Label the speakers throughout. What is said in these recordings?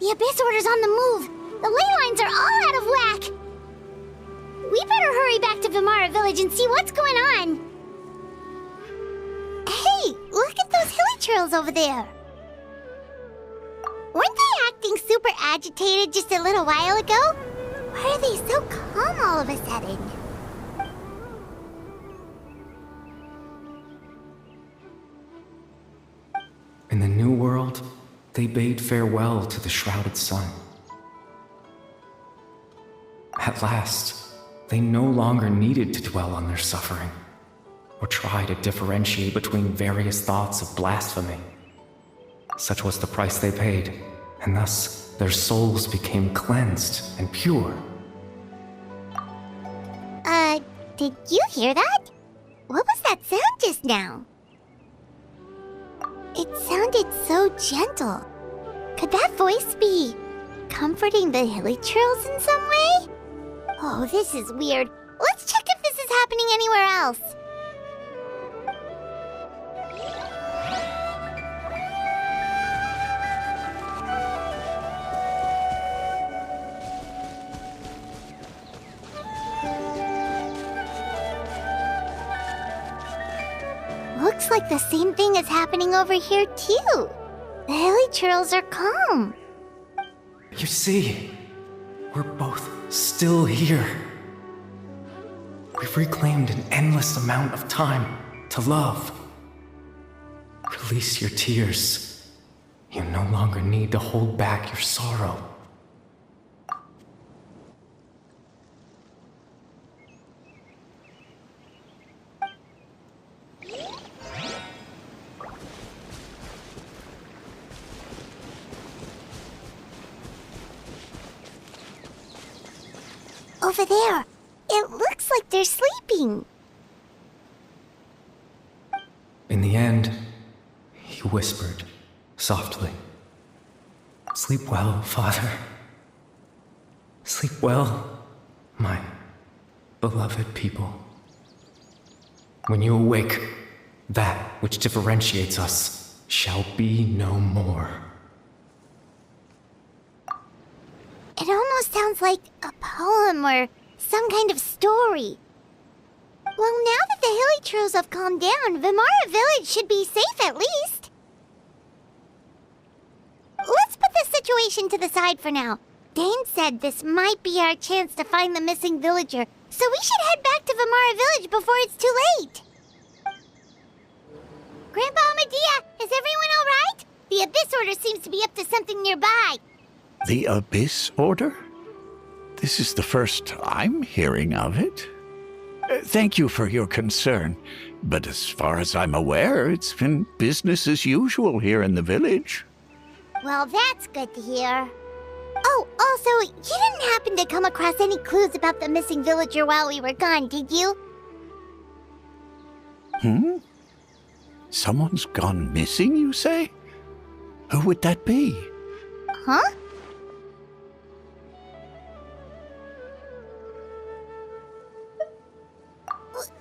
Speaker 1: The Abyss Order's on the move. The ley lines are all out of whack. We better hurry back to Vimara Village and see what's going on. Hey, look at those hilly trails over there. Weren't they acting super agitated just a little while ago? Why are they so calm all of a sudden?
Speaker 2: In the new world, they bade farewell to the shrouded sun. At last, they no longer needed to dwell on their suffering, or try to differentiate between various thoughts of blasphemy. Such was the price they paid, and thus their souls became cleansed and pure.
Speaker 1: Did you hear that? What was that sound just now? It sounded so gentle. Could that voice be comforting the hilly trails in some way? Oh, this is weird. Let's check if this is happening anywhere else. Looks like the same thing is happening over here too. The hilly trails are calm.
Speaker 2: You see, we're both still here. We've reclaimed an endless amount of time to love. Release your tears. You no longer need to hold back your sorrow.
Speaker 1: Over there. It looks like they're sleeping.
Speaker 2: In the end, he whispered softly, "Sleep well, Father. Sleep well, my beloved people. When you awake, that which differentiates us shall be no more."
Speaker 1: It almost sounds like a poem or some kind of story. Well, now that the hilly trails have calmed down, Vimara Village should be safe at least. Let's put this situation to the side for now. Dane said this might be our chance to find the missing villager, so we should head back to Vimara Village before it's too late. Grandpa Amadea, is everyone all right? The Abyss Order seems to be up to something nearby.
Speaker 3: The Abyss Order? This is the first I'm hearing of it. Thank you for your concern, but as far as I'm aware, it's been business as usual here in the village.
Speaker 1: Well, that's good to hear. Oh, also, you didn't happen to come across any clues about the missing villager while we were gone, did you?
Speaker 3: Someone's gone missing, you say? Who would that be?
Speaker 1: Huh?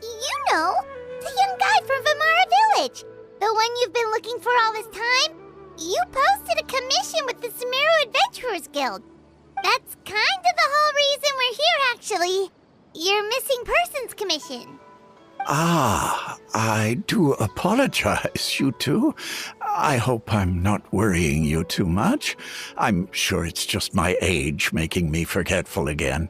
Speaker 1: You know, the young guy from Vimara Village. The one you've been looking for all this time. You posted a commission with the Sumeru Adventurers Guild. That's kind of the whole reason we're here, actually. Your missing persons commission.
Speaker 3: Ah, I do apologize, you two. I hope I'm not worrying you too much. I'm sure it's just my age making me forgetful again.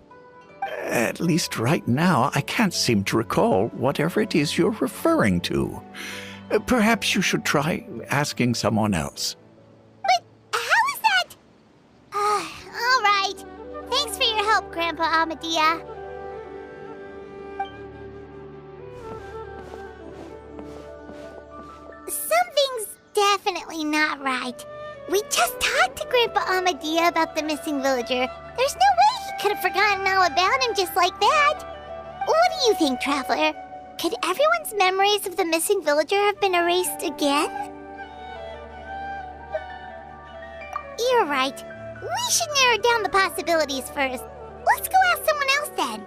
Speaker 3: At least right now, I can't seem to recall whatever it is you're referring to. Perhaps you should try asking someone else.
Speaker 1: But how is that? All right. Thanks for your help, Grandpa Amadea. Something's definitely not right. We just talked to Grandpa Amadea about the missing villager. There's no way he could have forgotten all about him just like that. What do you think, Traveler? Could everyone's memories of the missing villager have been erased again? You're right. We should narrow down the possibilities first. Let's go ask someone else then.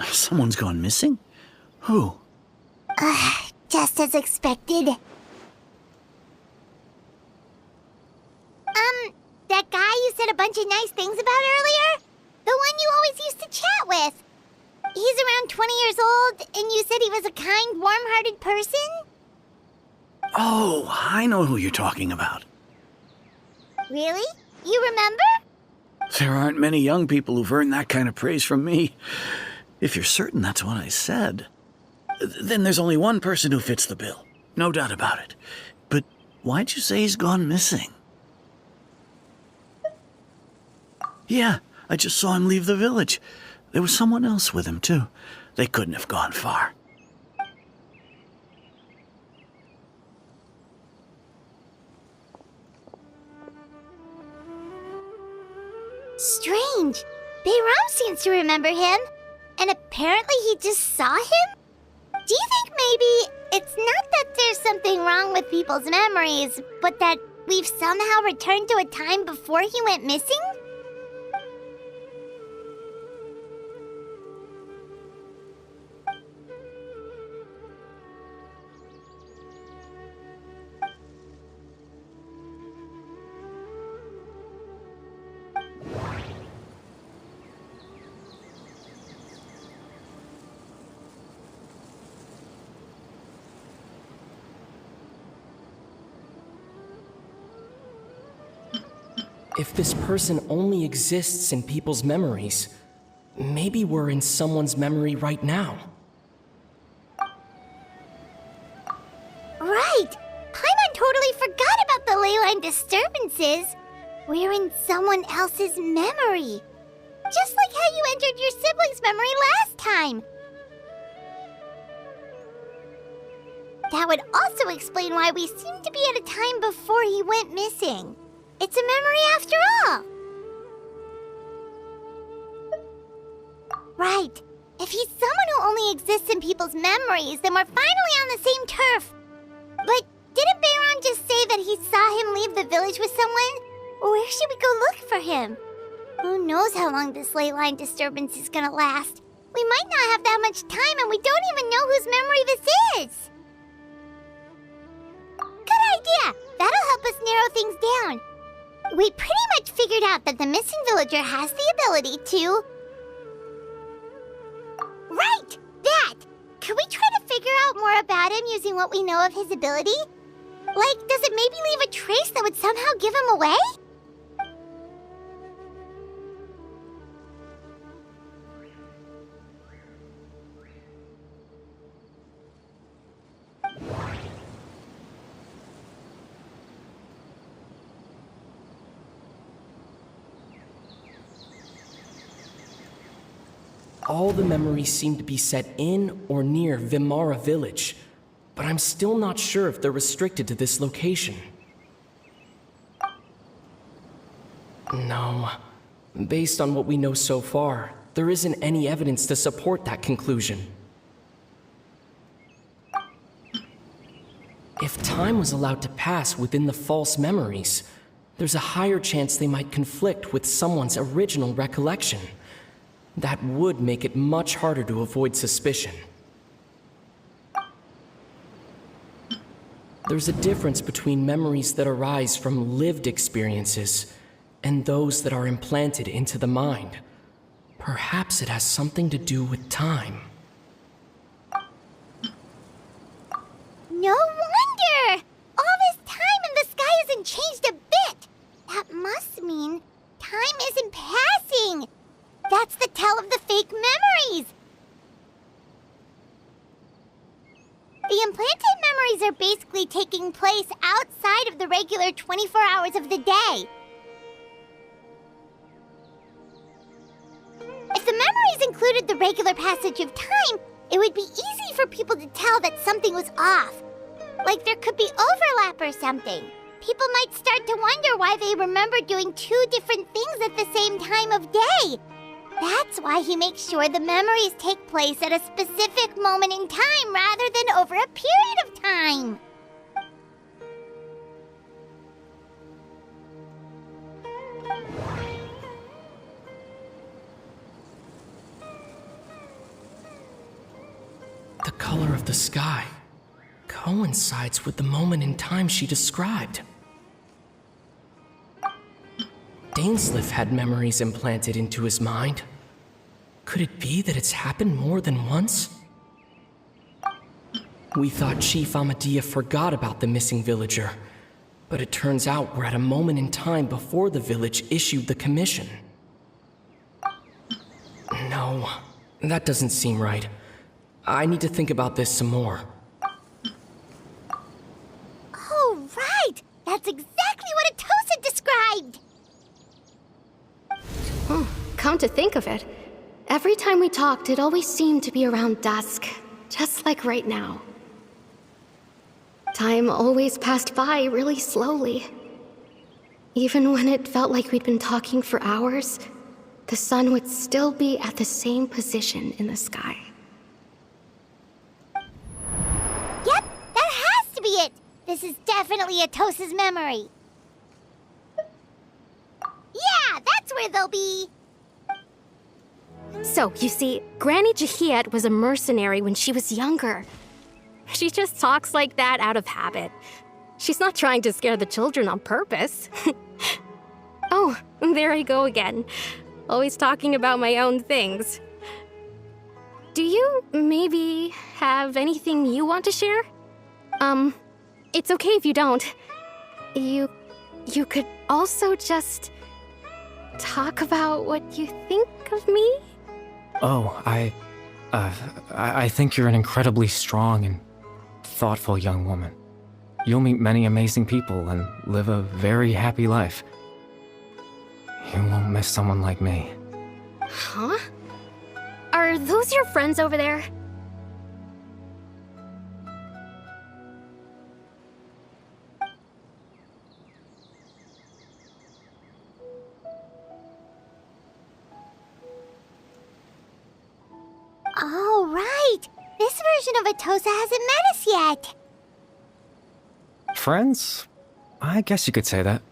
Speaker 4: Someone's gone missing? Who?
Speaker 1: Just as expected. That guy you said a bunch of nice things about earlier? The one you always used to chat with. He's around 20 years old, and you said he was a kind, warm-hearted person?
Speaker 4: Oh, I know who you're talking about.
Speaker 1: Really? You remember?
Speaker 4: There aren't many young people who've earned that kind of praise from me. If you're certain that's what I said, then there's only one person who fits the bill. No doubt about it. But why'd you say he's gone missing? Yeah, I just saw him leave the village. There was someone else with him, too. They couldn't have gone far.
Speaker 1: Strange. Bayram seems to remember him. And apparently he just saw him? Do you think maybe it's not that there's something wrong with people's memories, but that we've somehow returned to a time before he went missing?
Speaker 5: If this person only exists in people's memories, maybe we're in someone's memory right now.
Speaker 1: Right! Paimon totally forgot about the ley line disturbances. We're in someone else's memory. Just like how you entered your sibling's memory last time. That would also explain why we seem to be at a time before he went missing. It's a memory after all. Right. If he's someone who only exists in people's memories, then we're finally on the same turf. But didn't Bayron just say that he saw him leave the village with someone? Where should we go look for him? Who knows how long this ley line disturbance is gonna last? We might not have that much time, and we don't even know whose memory this is. Good idea! That'll help us narrow things down. We pretty much figured out that the missing villager has the ability to... Right! That! Could we try to figure out more about him using what we know of his ability? Like, does it maybe leave a trace that would somehow give him away?
Speaker 5: All the memories seem to be set in or near Vimara village, but I'm still not sure if they're restricted to this location. No. Based on what we know so far, there isn't any evidence to support that conclusion. If time was allowed to pass within the false memories, there's a higher chance they might conflict with someone's original recollection. That would make it much harder to avoid suspicion. There's a difference between memories that arise from lived experiences and those that are implanted into the mind. Perhaps it has something to do with time.
Speaker 1: No wonder! All this time and the sky hasn't changed a bit! That must mean time isn't passing! That's the tell of the fake memories! The implanted memories are basically taking place outside of the regular 24 hours of the day. If the memories included the regular passage of time, it would be easy for people to tell that something was off. Like there could be overlap or something. People might start to wonder why they remember doing two different things at the same time of day. That's why he makes sure the memories take place at a specific moment in time rather than over a period of time.
Speaker 5: color of the sky coincides with the moment in time she described. Dainsleif had memories implanted into his mind. Could it be that it's happened more than once? We thought Chief Amadea forgot about the missing villager, but it turns out we're at a moment in time before the village issued the commission. No, that doesn't seem right. I need to think about this some more.
Speaker 1: Oh, right! That's exactly what Atosa described!
Speaker 6: Come to think of it, every time we talked, it always seemed to be around dusk, just like right now. Time always passed by really slowly. Even when it felt like we'd been talking for hours, the sun would still be at the same position in the sky.
Speaker 1: Yep, that has to be it! This is definitely Atosa's memory. Yeah, that's where they'll be!
Speaker 6: So, you see, Granny Jahiet was a mercenary when she was younger. She just talks like that out of habit. She's not trying to scare the children on purpose. Oh, there I go again. Always talking about my own things. Do you maybe have anything you want to share? It's okay if you don't. You could also just talk about what you think of me?
Speaker 2: Oh, I think you're an incredibly strong and thoughtful young woman. You'll meet many amazing people and live a very happy life. You won't miss someone like me.
Speaker 6: Huh? Are those your friends over there?
Speaker 1: Oh, right! This version of Atosa hasn't met us yet!
Speaker 2: Friends? I guess you could say that.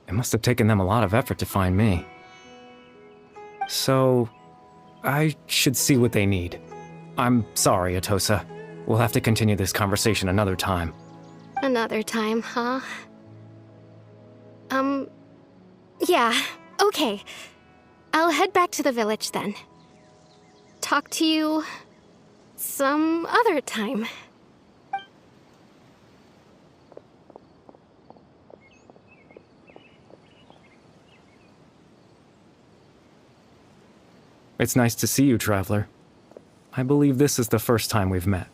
Speaker 2: It must have taken them a lot of effort to find me. So, I should see what they need. I'm sorry, Atosa. We'll have to continue this conversation another time.
Speaker 6: Another time, huh? Yeah, okay. I'll head back to the village then. Talk to you some other time.
Speaker 2: It's nice to see you, Traveler. I believe this is the first time we've met.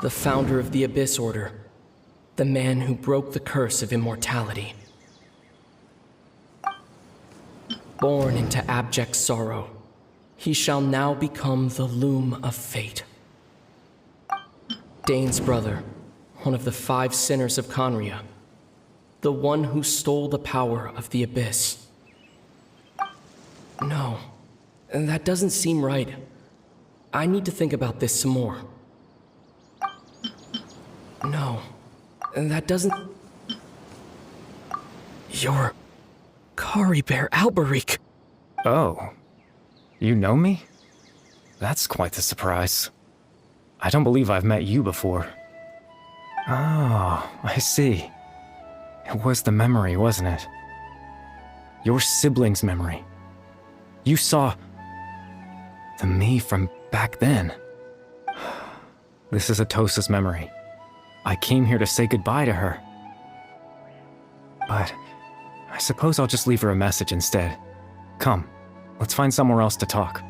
Speaker 5: The founder of the Abyss Order. The man who broke the curse of immortality. Born into abject sorrow, he shall now become the loom of fate. Dane's brother, one of the 5 sinners of Conria. The one who stole the power of the Abyss. No, that doesn't seem right. I need to think about this some more. No, that doesn't... You're... Kari Bear Alberic.
Speaker 2: Oh. You know me? That's quite the surprise. I don't believe I've met you before. Oh, I see. It was the memory, wasn't it? Your sibling's memory. You saw... the me from back then. This is Atosa's memory. I came here to say goodbye to her. But I suppose I'll just leave her a message instead. Come, let's find somewhere else to talk.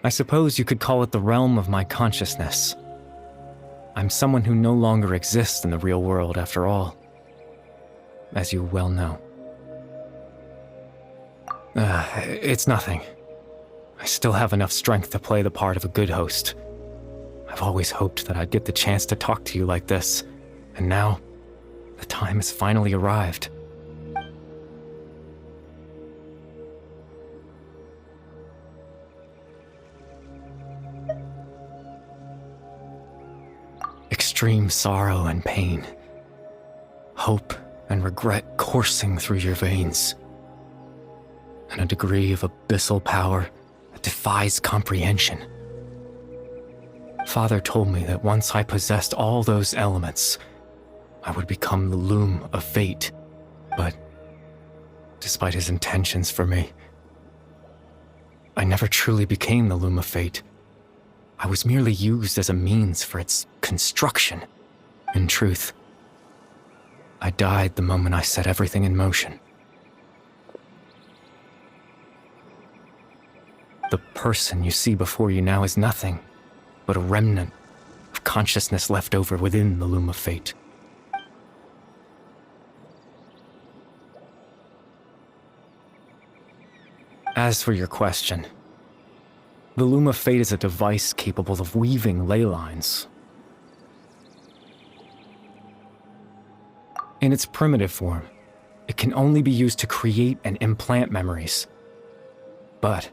Speaker 2: I suppose you could call it the realm of my consciousness. I'm someone who no longer exists in the real world, after all, as you well know. It's nothing. I still have enough strength to play the part of a good host. I've always hoped that I'd get the chance to talk to you like this, and now, the time has finally arrived. Extreme sorrow and pain, hope and regret coursing through your veins, and a degree of abyssal power that defies comprehension. Father told me that once I possessed all those elements, I would become the loom of fate, but despite his intentions for me, I never truly became the loom of fate. I was merely used as a means for its construction. In truth, I died the moment I set everything in motion. The person you see before you now is nothing but a remnant of consciousness left over within the loom of fate. As for your question, the loom of fate is a device capable of weaving ley lines. In its primitive form, it can only be used to create and implant memories. But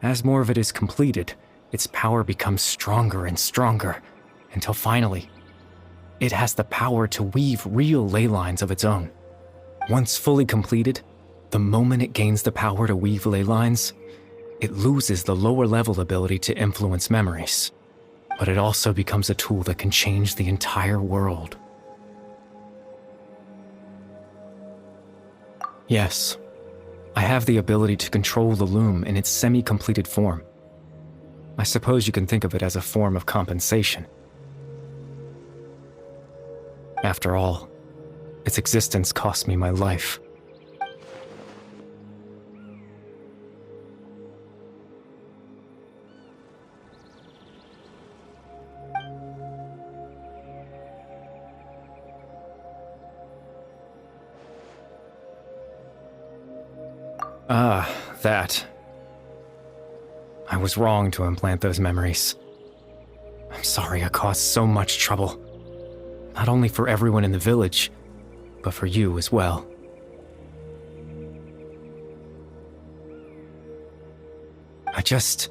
Speaker 2: as more of it is completed, its power becomes stronger and stronger, until finally, it has the power to weave real ley lines of its own. Once fully completed, the moment it gains the power to weave ley lines, it loses the lower-level ability to influence memories. But it also becomes a tool that can change the entire world. Yes, I have the ability to control the loom in its semi-completed form. I suppose you can think of it as a form of compensation. After all, its existence cost me my life. That. I was wrong to implant those memories. I'm sorry I caused so much trouble. Not only for everyone in the village, but for you as well. I just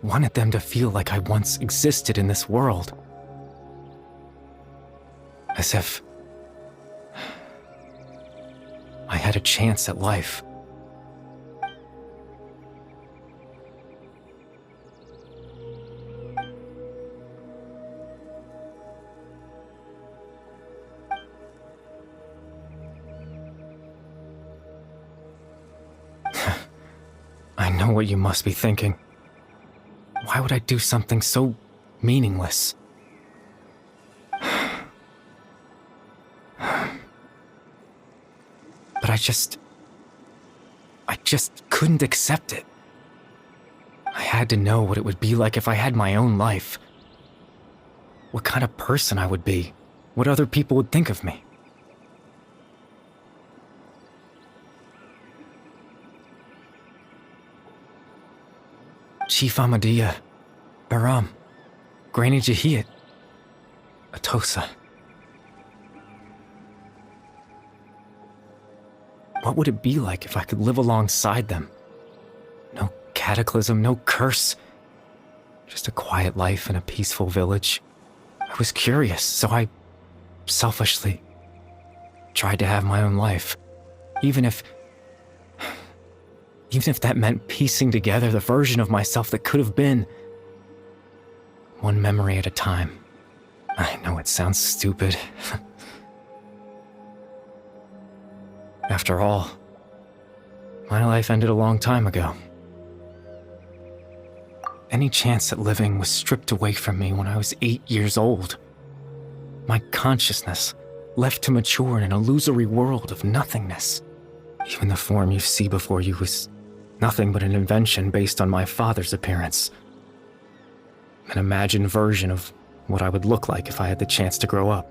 Speaker 2: wanted them to feel like I once existed in this world. As if I had a chance at life. I know what you must be thinking. Why would I do something so meaningless? But I just couldn't accept it. I had to know what it would be like if I had my own life. What kind of person I would be. What other people would think of me. Chief Ahmadiyya, Baram, Granny Jahiyat, Atosa. What would it be like if I could live alongside them? No cataclysm, no curse. Just a quiet life in a peaceful village. I was curious, so I selfishly tried to have my own life. Even if that meant piecing together the version of myself that could have been. One memory at a time. I know it sounds stupid. After all, my life ended a long time ago. Any chance at living was stripped away from me when I was 8 years old. My consciousness left to mature in an illusory world of nothingness. Even the form you see before you was Nothing but an invention based on my father's appearance. An imagined version of what I would look like if I had the chance to grow up.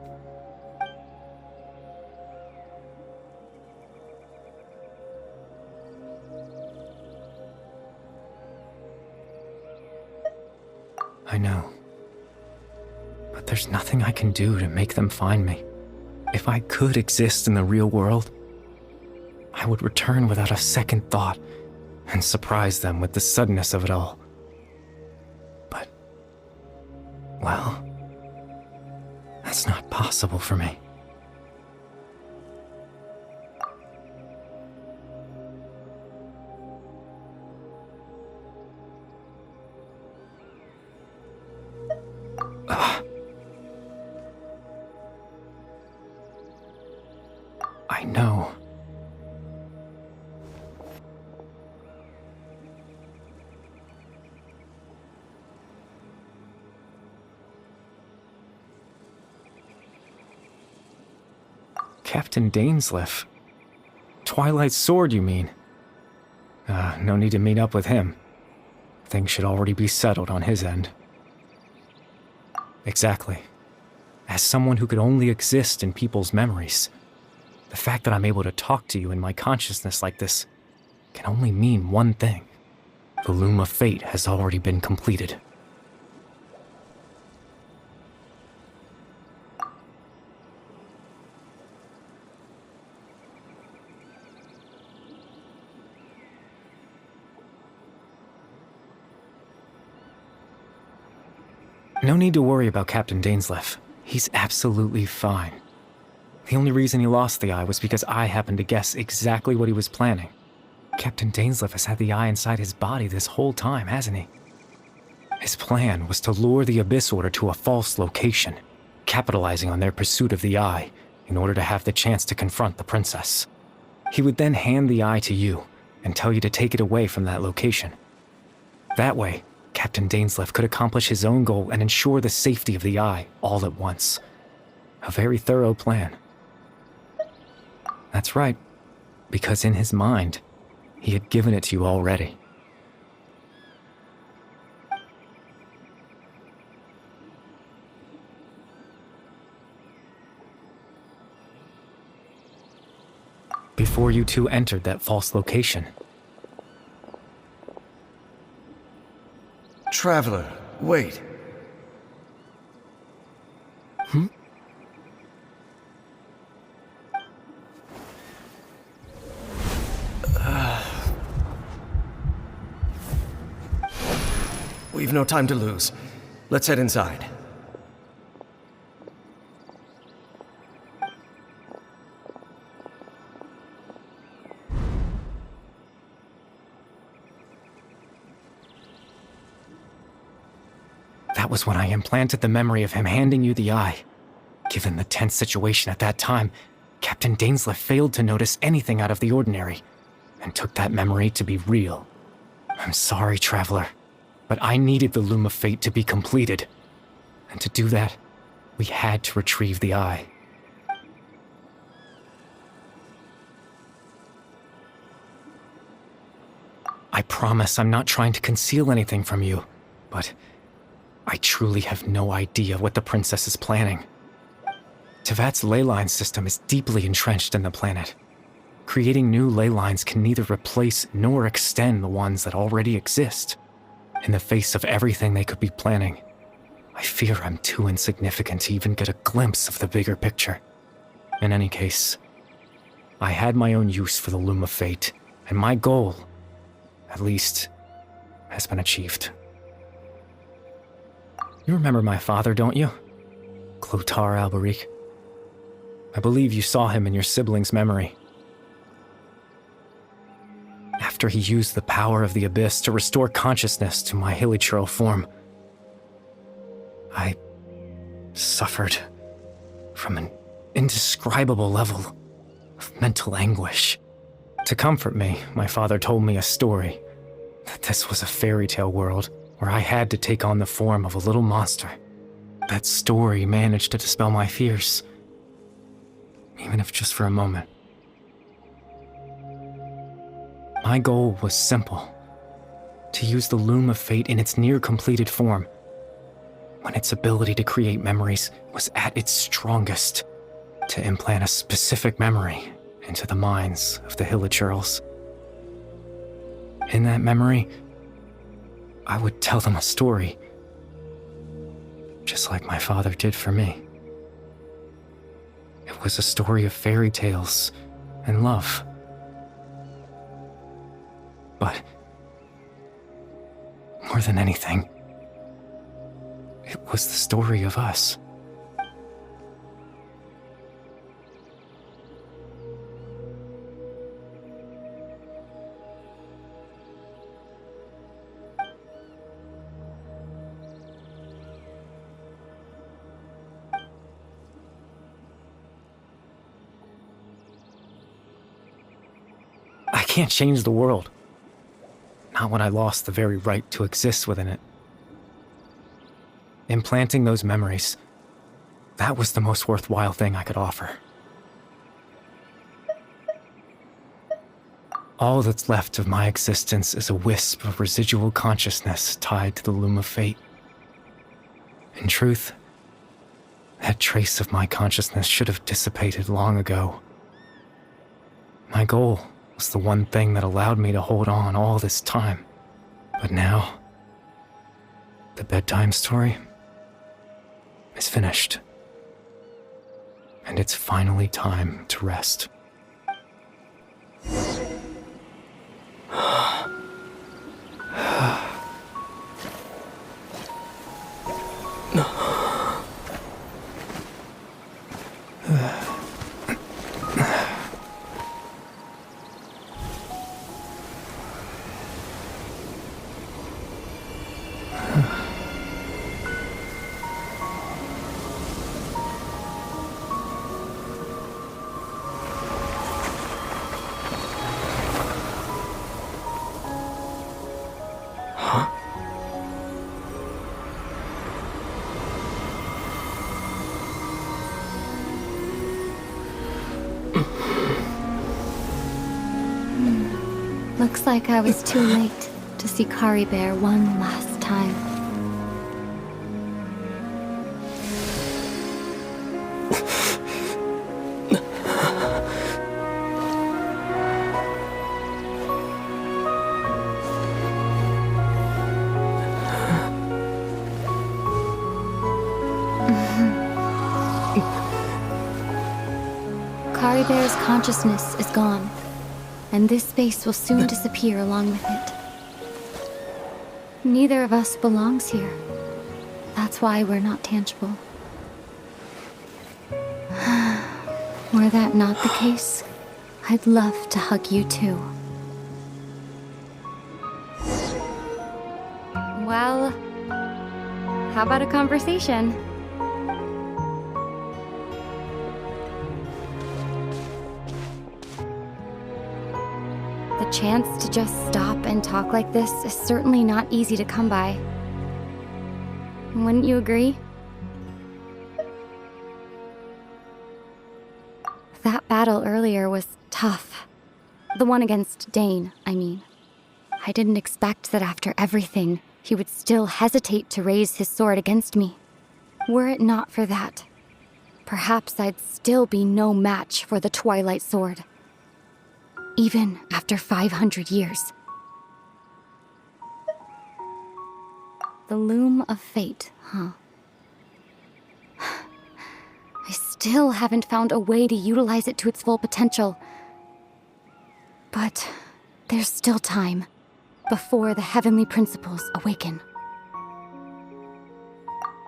Speaker 2: I know. But there's nothing I can do to make them find me. If I could exist in the real world, I would return without a second thought and surprise them with the suddenness of it all. But, well, that's not possible for me. I know. Captain Dainsleif. Twilight's sword, you mean? No need to meet up with him. Things should already be settled on his end. Exactly. As someone who could only exist in people's memories, the fact that I'm able to talk to you in my consciousness like this can only mean one thing. The loom of fate has already been completed. No need to worry about Captain Dainsleif. He's absolutely fine. The only reason he lost the eye was because I happened to guess exactly what he was planning. Captain Dainsleif has had the eye inside his body this whole time, hasn't he? His plan was to lure the Abyss Order to a false location, capitalizing on their pursuit of the eye in order to have the chance to confront the princess. He would then hand the eye to you and tell you to take it away from that location. That way, Captain Dainsleif could accomplish his own goal and ensure the safety of the eye all at once. A very thorough plan. That's right, because in his mind, he had given it to you already. Before you two entered that false location.
Speaker 7: Traveler, wait. We've no time to lose. Let's head inside.
Speaker 2: That was when I implanted the memory of him handing you the eye. Given the tense situation at that time, Captain Dainsleif failed to notice anything out of the ordinary, and took that memory to be real. I'm sorry, Traveler, but I needed the Loom of Fate to be completed. And to do that, we had to retrieve the eye. I promise I'm not trying to conceal anything from you, but I truly have no idea what the princess is planning. Tevat's ley line system is deeply entrenched in the planet. Creating new ley lines can neither replace nor extend the ones that already exist. In the face of everything they could be planning, I fear I'm too insignificant to even get a glimpse of the bigger picture. In any case, I had my own use for the Loom of Fate, and my goal, at least, has been achieved. You remember my father, don't you? Clotar Alberic. I believe you saw him in your sibling's memory. After he used the power of the Abyss to restore consciousness to my hilichurl form, I suffered from an indescribable level of mental anguish. To comfort me, my father told me a story, that this was a fairy tale world where I had to take on the form of a little monster. That story managed to dispel my fears, even if just for a moment. My goal was simple: to use the Loom of Fate in its near-completed form, when its ability to create memories was at its strongest, to implant a specific memory into the minds of the Hillagirls. In that memory, I would tell them a story, just like my father did for me. It was a story of fairy tales and love. But more than anything, it was the story of us. I can't change the world. Not when I lost the very right to exist within it. Implanting those memories, that was the most worthwhile thing I could offer. All that's left of my existence is a wisp of residual consciousness tied to the Loom of Fate. In truth, that trace of my consciousness should have dissipated long ago. My goal was the one thing that allowed me to hold on all this time. But now, the bedtime story is finished. And it's finally time to rest.
Speaker 8: Looks like I was too late to see Kari Bear one last time. Kari Bear's consciousness is gone, and this space will soon disappear along with it. Neither of us belongs here. That's why we're not tangible. Were that not the case, I'd love to hug you too. Well, how about a conversation? The chance to just stop and talk like this is certainly not easy to come by. Wouldn't you agree? That battle earlier was tough. The one against Dane, I mean. I didn't expect that after everything, he would still hesitate to raise his sword against me. Were it not for that, perhaps I'd still be no match for the Twilight Sword. Even after 500 years. The Loom of Fate, huh? I still haven't found a way to utilize it to its full potential. But there's still time before the heavenly principles awaken.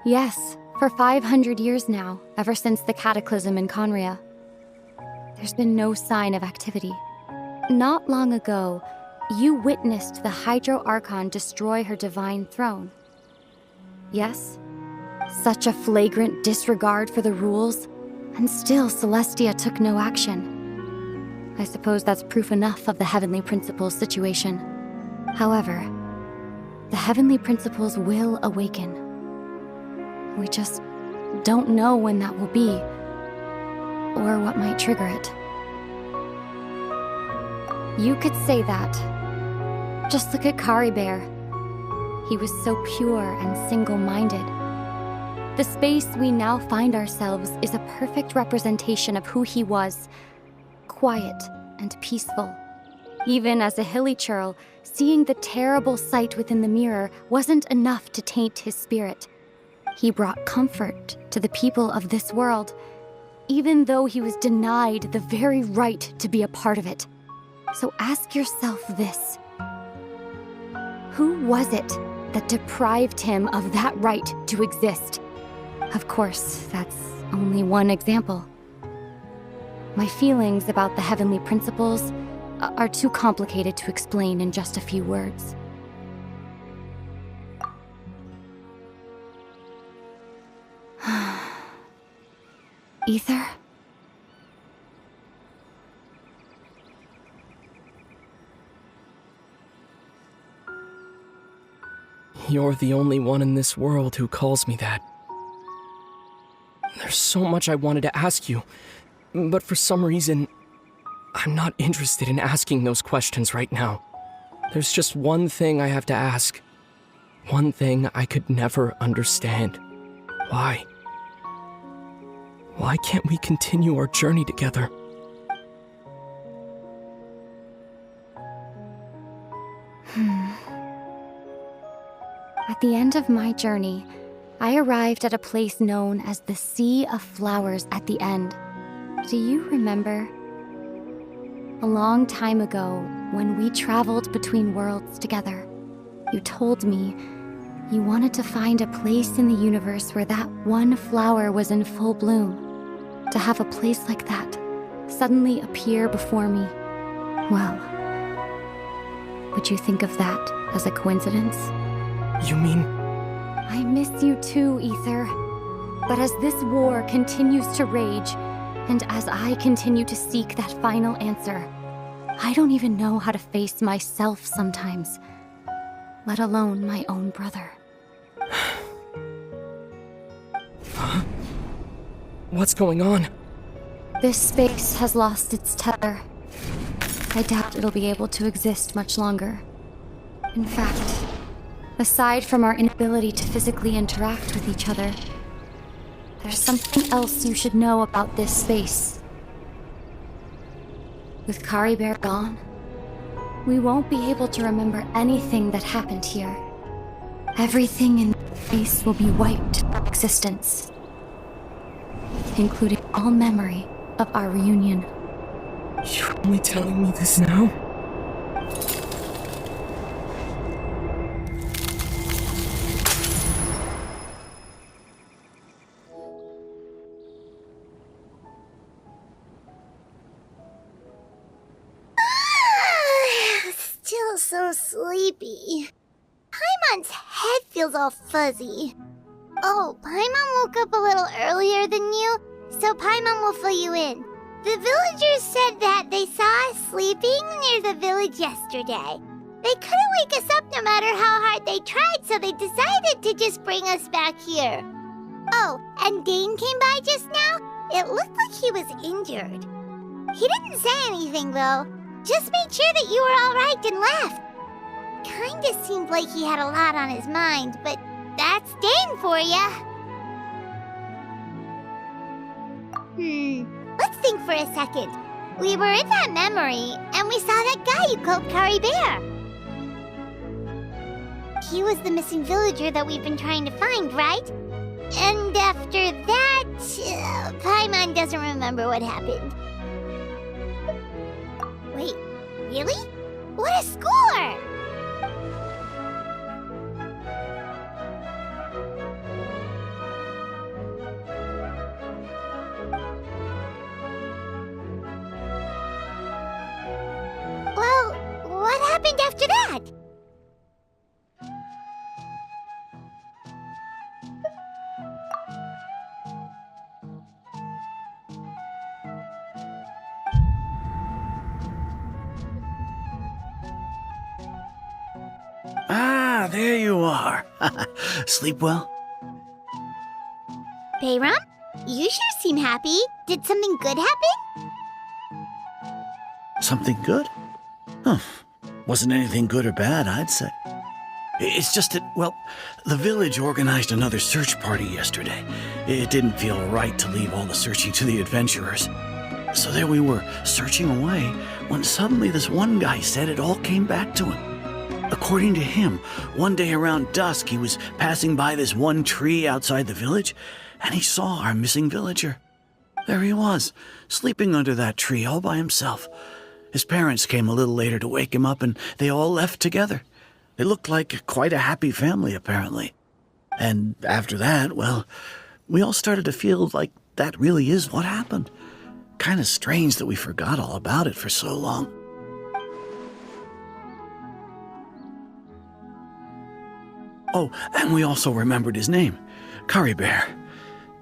Speaker 8: Yes, for 500 years now, ever since the cataclysm in Conria, there's been no sign of activity. Not long ago, you witnessed the Hydro Archon destroy her divine throne. Yes? Such a flagrant disregard for the rules, and still Celestia took no action. I suppose that's proof enough of the Heavenly Principles situation. However, the Heavenly Principles will awaken. We just don't know when that will be, or what might trigger it. You could say that. Just look at Kari Bear. He was so pure and single-minded. The space we now find ourselves is a perfect representation of who he was. Quiet and peaceful. Even as a hilly churl, seeing the terrible sight within the mirror wasn't enough to taint his spirit. He brought comfort to the people of this world, even though he was denied the very right to be a part of it. So ask yourself this. Who was it that deprived him of that right to exist? Of course, that's only one example. My feelings about the heavenly principles are too complicated to explain in just a few words. Ether?
Speaker 5: You're the only one in this world who calls me that. There's so much I wanted to ask you, but for some reason, I'm not interested in asking those questions right now. There's just one thing I have to ask. One thing I could never understand. Why? Why can't we continue our journey together?
Speaker 8: At the end of my journey, I arrived at a place known as the Sea of Flowers at the end. Do you remember? A long time ago, when we traveled between worlds together, you told me you wanted to find a place in the universe where that one flower was in full bloom. To have a place like that suddenly appear before me, well, would you think of that as a coincidence?
Speaker 5: You mean...
Speaker 8: I miss you too, Ether. But as this war continues to rage, and as I continue to seek that final answer, I don't even know how to face myself sometimes, let alone my own brother.
Speaker 5: Huh? What's going on?
Speaker 8: This space has lost its tether. I doubt it'll be able to exist much longer. In fact, aside from our inability to physically interact with each other, there's something else you should know about this space. With Kari Bear gone, we won't be able to remember anything that happened here. Everything in this space will be wiped from existence, including all memory of our reunion.
Speaker 5: You're only telling me this now?
Speaker 1: Still so sleepy. Paimon's head feels all fuzzy. Oh, Paimon woke up a little earlier than you, so Paimon will fill you in. The villagers said that they saw us sleeping near the village yesterday. They couldn't wake us up no matter how hard they tried, so they decided to just bring us back here. Oh, and Dane came by just now. It looked like he was injured. He didn't say anything, though. Just made sure that you were all right and left. Kinda seemed like he had a lot on his mind, but that's Dane for ya. Let's think for a second. We were in that memory, and we saw that guy you called Kari Bear. He was the missing villager that we've been trying to find, right? And after that, Paimon doesn't remember what happened. Wait, really? What a score! Well, what happened after that?
Speaker 4: Ah, there you are. Sleep well?
Speaker 1: Bayram, you sure seem happy. Did something good happen?
Speaker 4: Something good? Huh. Wasn't anything good or bad, I'd say. It's just that, well, the village organized another search party yesterday. It didn't feel right to leave all the searching to the adventurers. So there we were, searching away, when suddenly this one guy said it all came back to him. According to him, one day around dusk, he was passing by this one tree outside the village, and he saw our missing villager. There he was, sleeping under that tree all by himself. His parents came a little later to wake him up, and they all left together. They looked like quite a happy family, apparently. And after that, well, we all started to feel like that really is what happened. Kind of strange that we forgot all about it for so long. Oh, and we also remembered his name, Curry Bear.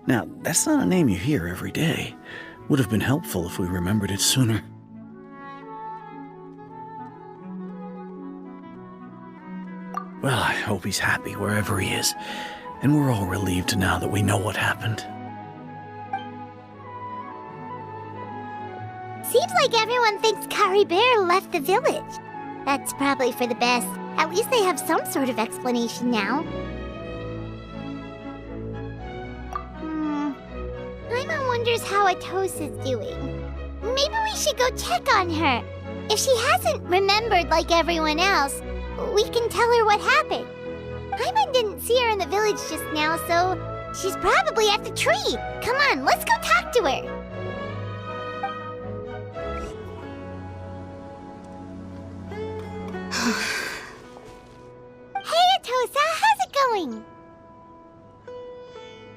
Speaker 4: Now, that's not a name you hear every day. Would have been helpful if we remembered it sooner. Well, I hope he's happy wherever he is, and we're all relieved now that we know what happened.
Speaker 1: Seems like everyone thinks Curry Bear left the village. That's probably for the best. At least they have some sort of explanation now. Paimon wonders how Atosa's doing. Maybe we should go check on her. If she hasn't remembered like everyone else, we can tell her what happened. Paimon didn't see her in the village just now, so she's probably at the tree. Come on, let's go talk to her. Hey, Atosa, how's it going?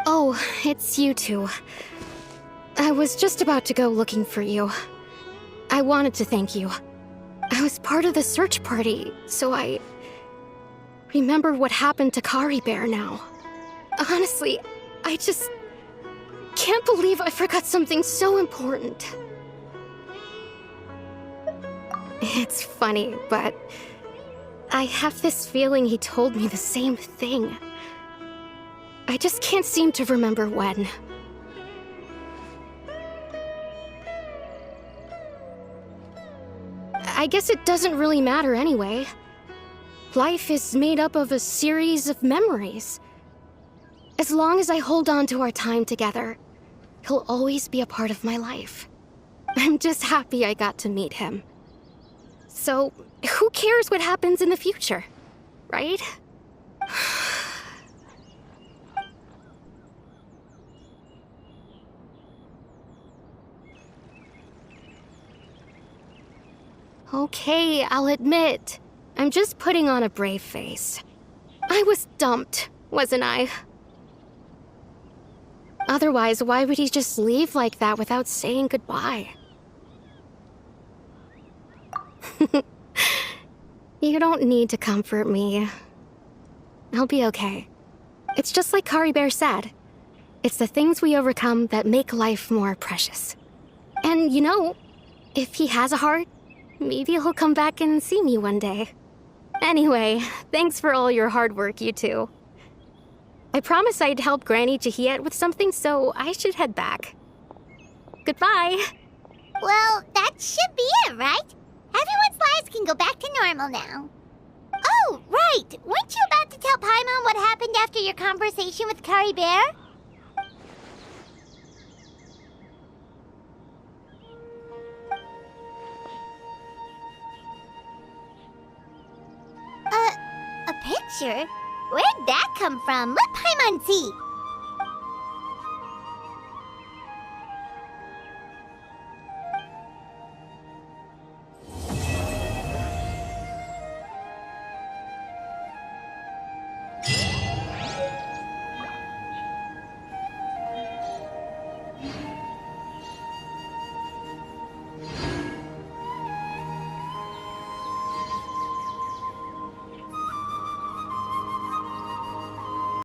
Speaker 6: Oh, it's you two. I was just about to go looking for you. I wanted to thank you. I was part of the search party, so I remember what happened to Curry Bear now. Honestly, I just can't believe I forgot something so important. It's funny, but I have this feeling he told me the same thing. I just can't seem to remember when. I guess it doesn't really matter anyway. Life is made up of a series of memories. As long as I hold on to our time together, he'll always be a part of my life. I'm just happy I got to meet him. So, who cares what happens in the future, right? Okay, I'll admit, I'm just putting on a brave face. I was dumped, wasn't I? Otherwise, why would he just leave like that without saying goodbye? You don't need to comfort me. I'll be okay. It's just like Curry Bear said. It's the things we overcome that make life more precious. And you know, if he has a heart, maybe he'll come back and see me one day. Anyway, thanks for all your hard work, you two. I promised I'd help Granny Jahiet with something, so I should head back. Goodbye.
Speaker 1: Well, that should be it, right? Everyone's lives can go back to normal now. Oh, right! Weren't you about to tell Paimon what happened after your conversation with Curry Bear? A picture? Where'd that come from? Let Paimon see.